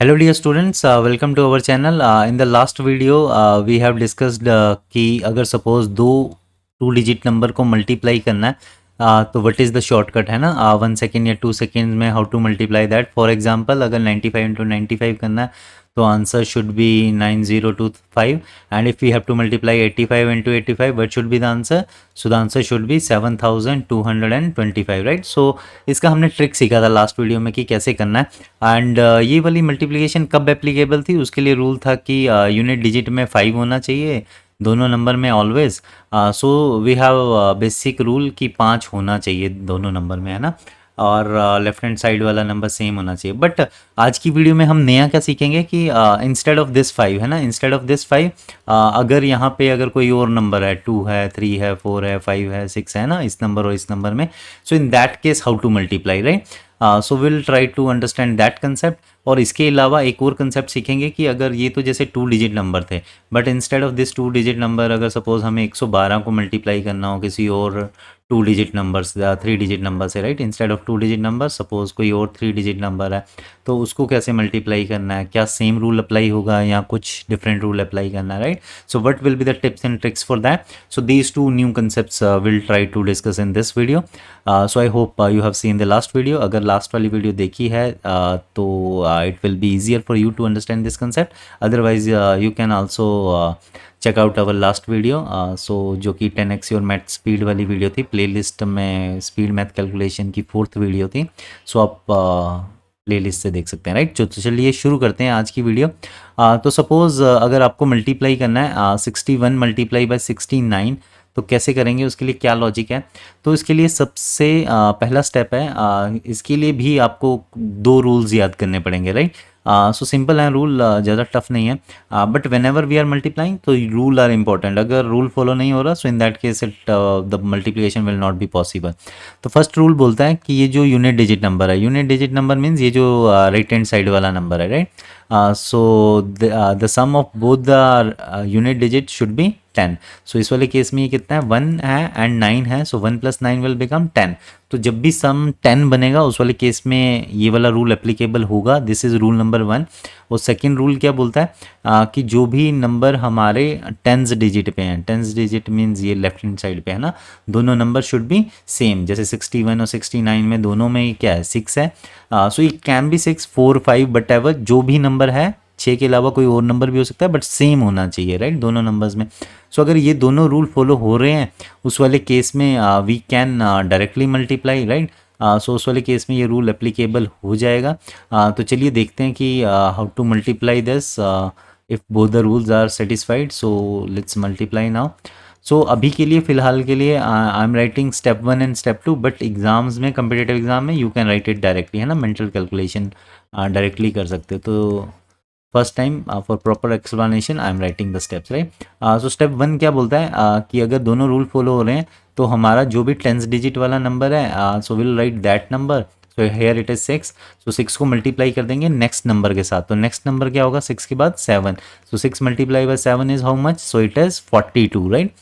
Hello dear students, welcome to our channel. In the last video we have discussed कि अगर suppose दो two digit number को multiply करना है तो व्हाट इज़ द शॉर्टकट है ना 1 सेकेंड या 2 सेकेंड में how to multiply that. For example अगर 95 इंटू 95 करना है तो answer should be 9025 and if we have to multiply 85 into 85 what should be the answer. So the answer should be 7225 right. So इसका हमने trick सीखा था last video में कि कैसे करना है. एंड ये वाली मल्टीप्लिकेशन कब एप्लीकेबल थी, उसके लिए रूल था कि यूनिट डिजिट में 5 होना चाहिए दोनों नंबर में always. So we have basic rule कि 5 होना चाहिए दोनों नंबर में, है ना. और लेफ्ट हैंड साइड वाला नंबर सेम होना चाहिए. बट आज की वीडियो में हम नया क्या सीखेंगे कि इंस्टेड ऑफ दिस 5 है ना, इंस्टेड ऑफ दिस 5 अगर यहाँ पे अगर कोई और नंबर है 2 है 3 है 4 है 5 है 6 है ना, इस नंबर और इस नंबर में, so in that case how to multiply right. So will try to understand that concept. और इसके अलावा एक और कंसेप्ट सीखेंगे कि अगर ये तो जैसे 2 डिजिट नंबर थे, but instead of this 2 digit number अगर सपोज हमें 112 को मल्टीप्लाई करना हो किसी और 2 डिजिट नंबर से 3 डिजिट नंबर से right, instead of 2 digit number suppose कोई और 3 डिजिट नंबर है, तो उसको कैसे मल्टीप्लाई करना है, क्या सेम रूल अप्लाई होगा या कुछ डिफरेंट रूल अप्लाई करना है right. So what will be the tips and tricks for that. So these two new concepts will try to discuss in this video. So I hope you have seen the last video. अगर last वाली video देखी है तो it will be easier for you to understand this concept. Otherwise you can also check out our last video. So जो कि 10x your math speed वाली video थी, playlist में स्पीड मैथ कैलकुलेशन की 4th वीडियो थी. सो आप playlist से देख सकते हैं राइट. तो चलिए शुरू करते हैं आज की वीडियो. तो सपोज़ अगर आपको मल्टीप्लाई करना है 61 मल्टीप्लाई बाय 69, तो कैसे करेंगे, उसके लिए क्या लॉजिक है. तो इसके लिए सबसे पहला स्टेप है, इसके लिए भी आपको 2 रूल्स याद करने पड़ेंगे राइट. सो सिंपल है रूल, ज़्यादा टफ नहीं है. But whenever we are multiplying तो रूल आर इंपॉर्टेंट. अगर रूल फॉलो नहीं हो रहा so in that case it the multiplication will not be possible. तो फर्स्ट रूल बोलता है कि ये जो यूनिट डिजिट नंबर है, यूनिट डिजिट नंबर मीन्स ये जो राइट हैंड साइड वाला नंबर है right. So the sum of both the unit digit should be 10. सो इस वाले केस में ये कितना है, 1 है एंड 9 है. सो 1 + 9 विल बिकम 10. तो जब भी सम 10 बनेगा उस वाले केस में ये वाला रूल एप्लीकेबल होगा. This is rule number 1. और सेकेंड रूल क्या बोलता है कि जो भी नंबर हमारे 10th डिजिट पे हैं, 10th डिजिट मीन्स ये लेफ्ट हैंड साइड पे है ना, दोनों नंबर शुड बी सेम. जैसे 61 और 69 में दोनों में क्या है, 6 है. So it can be 6 4 5 but ever जो भी नंबर है, 6 के अलावा कोई और नंबर भी हो सकता है बट सेम होना चाहिए राइट दोनों नंबर्स में. सो अगर ये दोनों रूल फॉलो हो रहे हैं उस वाले केस में we can directly multiply right. So उस वाले केस में ये रूल एप्लीकेबल हो जाएगा. तो चलिए देखते हैं कि how to multiply this if both the rules are satisfied. So let's multiply now. So अभी के लिए फ़िलहाल के लिए I am writing step 1 and step 2, but exams में कम्पिटेटिव एग्ज़ाम में you can write it directly, है ना, मेंटल कैलकुलेशन डायरेक्टली कर सकते हो. तो first time for proper explanation I am writing the steps right. So step 1 क्या बोलता है कि अगर दोनों रूल फॉलो हो रहे हैं तो हमारा जो भी 10th डिजिट वाला नंबर है, so will write that number. So here it is 6. सो 6 को मल्टीप्लाई कर देंगे नेक्स्ट नंबर के साथ. तो नेक्स्ट नंबर क्या होगा 6 के बाद 7. सो 6 multiply by 7 is how much, so it is 42 right.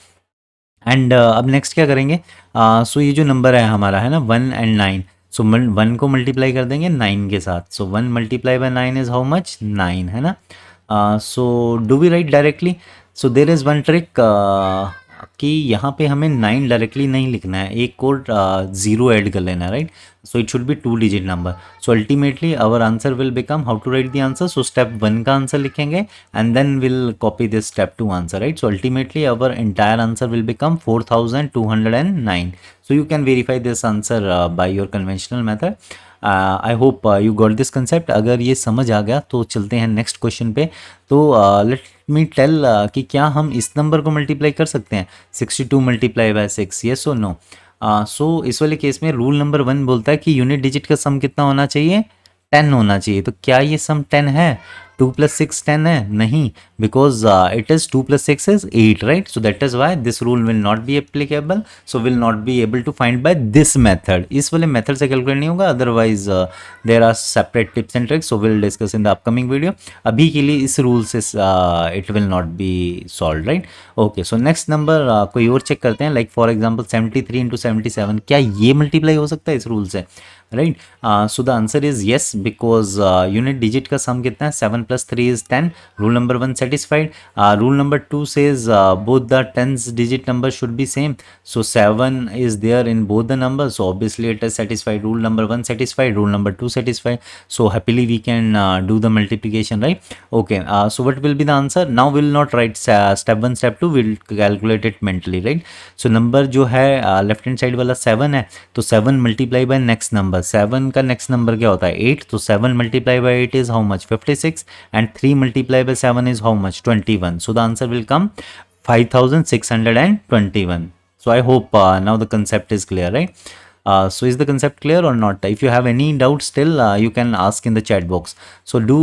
And अब नेक्स्ट क्या करेंगे, सो ये जो नंबर है हमारा है ना 1 एंड 9, सो 1 को मल्टीप्लाई कर देंगे 9 के साथ. So 1 multiply by 9 is how much, 9 है ना. So do we write directly. So there is one trick कि यहाँ पे हमें 9 डायरेक्टली नहीं लिखना है, एक और 0 ऐड कर लेना है right. So it should be 2 digit number. So ultimately our answer will become, how to write the answer. So step 1 का आंसर लिखेंगे and then will copy this step 2 answer right. So ultimately our entire answer will become 4209. So you can verify this answer by your conventional method. I hope you got this concept. अगर ये समझ आ गया तो चलते हैं next question पे. तो let me tell कि क्या हम इस नंबर को मल्टीप्लाई कर सकते हैं 62 मल्टीप्लाई बाय 6, येस और नो. सो इस वाले केस में रूल नंबर 1 बोलता है कि यूनिट डिजिट का सम कितना होना चाहिए, 10 होना चाहिए. तो क्या ये सम 10 है, 2 + 6 10 है, नहीं, because it is 2 + 6 is 8 right. So that is why this rule will not be applicable. So will not be able to find by this method. इस वाले मेथड से कैलकुलेट नहीं होगा. Otherwise there are separate tips and tricks, so will discuss in the upcoming video. अभी के लिए इस rule से it will not be solve right. Okay, so next number कोई और चेक करते हैं. लाइक फॉर एग्जाम्पल 73 × 77, क्या ये मल्टीप्लाई हो सकता है इस रूल से. Right. So the answer is yes because unit digit का सम कितना है 7 + 3 is 10. Rule number 1 satisfied. Rule number 2 says both the tens digit number should be same, so 7 is there in both the numbers, so obviously it is satisfied. Rule number 1 satisfied, rule number 2 satisfied, so happily we can do the multiplication, right? Okay, so what will be the answer? Now we will not write step 1 step 2, we will calculate it mentally, right? So number जो है left hand side वाला 7 है, तो 7 multiply by next number, 7 का next number क्या होता है 8, तो 7 multiply by 8 is how much 56, and 3 multiply by 7 is how much 21. So the answer will come 5621. So I hope now the concept is clear, right? So is the concept clear or not? If you have any doubt still, you can ask in the chat box. So do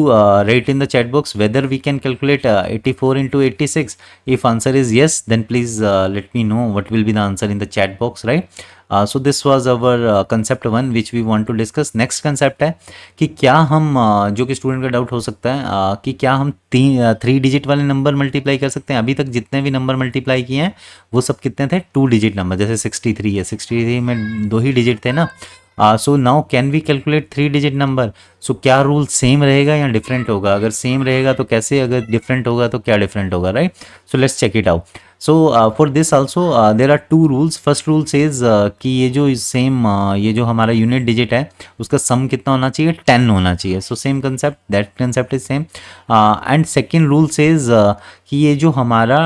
write in the chat box whether we can calculate 84 into 86. If answer is yes, then please let me know what will be the answer in the chat box, right? So this was our concept 1 which we want to discuss. Next concept है कि क्या हम जो कि student का doubt हो सकता है कि क्या हम 3 डिजिट वाले नंबर मल्टीप्लाई कर सकते हैं. अभी तक जितने भी नंबर मल्टीप्लाई किए हैं वो सब कितने थे 2 डिजिट नंबर. जैसे 63 है, 63 में 2 ही डिजिट थे ना. So now can we calculate 3 digit number. So क्या रूल सेम रहेगा या डिफरेंट होगा? अगर सेम रहेगा तो कैसे, अगर डिफरेंट होगा तो क्या डिफरेंट होगा, right? So let's check it out. So for this also there are 2 rules. First rule says कि ये जो सेम ये जो हमारा यूनिट डिजिट है उसका सम कितना होना चाहिए 10 होना चाहिए. So same concept, that concept is same. And second rule says कि ये जो हमारा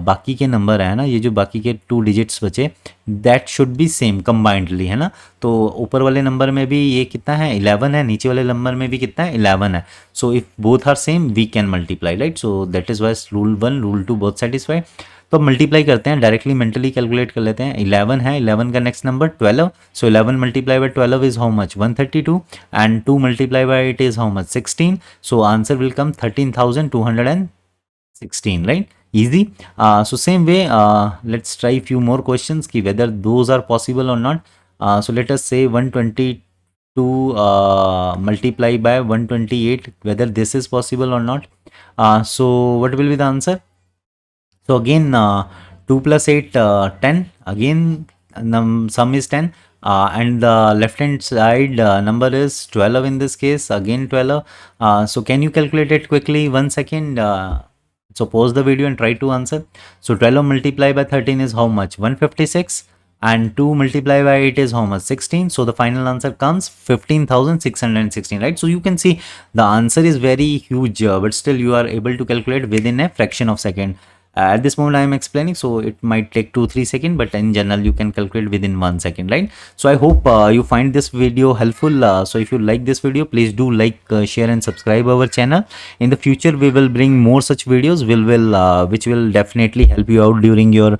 बाकी के नंबर है ना, ये जो बाकी के 2 डिजिट्स बचे that should be same combinedly, है ना. तो ऊपर वाले नंबर में भी ये कितना है 11 है, नीचे वाले नंबर में भी कितना है 11 है. So if both are same we can multiply, right? So that is wise rule 1 rule 2 both satisfied. तो मल्टीप्लाई करते हैं, डायरेक्टली मेंटली कैलकुलेट कर लेते हैं. 11 है, 11 का next number 12, so 11 multiply by 12 is how much 132, and 2 multiply by 8 is how much 16. So answer will come 13,216, right? Easy. So same way, let's try few more questions ki whether those are possible or not. So let us say 122 multiply by 128, whether this is possible or not. So what will be the answer? So again 2 plus 8 10, again sum is 10, and the left hand side number is 12 in this case, again 12. So can you calculate it quickly? 1 second. So pause the video and try to answer. So 12 multiplied by 13 is how much 156, and 2 multiplied by 8 is how much 16. So the final answer comes 15,616, right? So you can see the answer is very huge, but still you are able to calculate within a fraction of second. At this moment I am explaining, so it might take 2-3 seconds, but in general you can calculate within 1 second, right? So I hope you find this video helpful. So if you like this video, please do like, share and subscribe our channel. In the future we will bring more such videos which will definitely help you out during your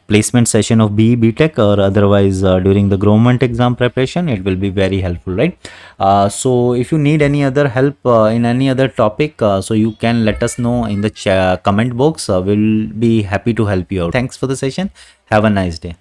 placement session of BE BTech, or otherwise during the government exam preparation. It will be very helpful, right? So if you need any other help in any other topic, so you can let us know in the comment box. We'll be happy to help you out. Thanks for the session. Have a nice day.